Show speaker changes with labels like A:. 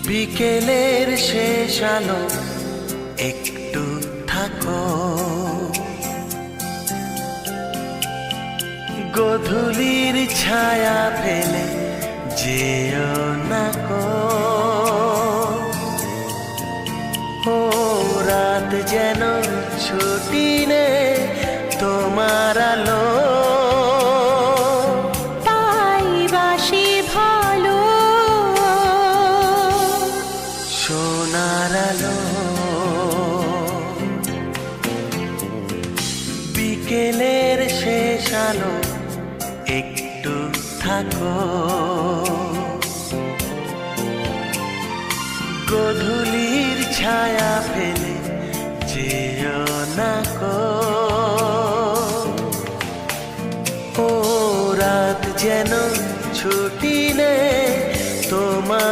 A: বিকেলের শেষ আলো একটু থাকো, গোধূলির ছায়া ফেলে যেও না কো। ও রাত যেন ছুটি নে তোমার আলো,
B: তাই বাসি ভালো
A: সোনার আলো। বিকেলের শেষ আলো একটু থাকো, গোধূলির ছায়া ফেলে যেও না কো। ও রাত যেন ছুটি নে তোমার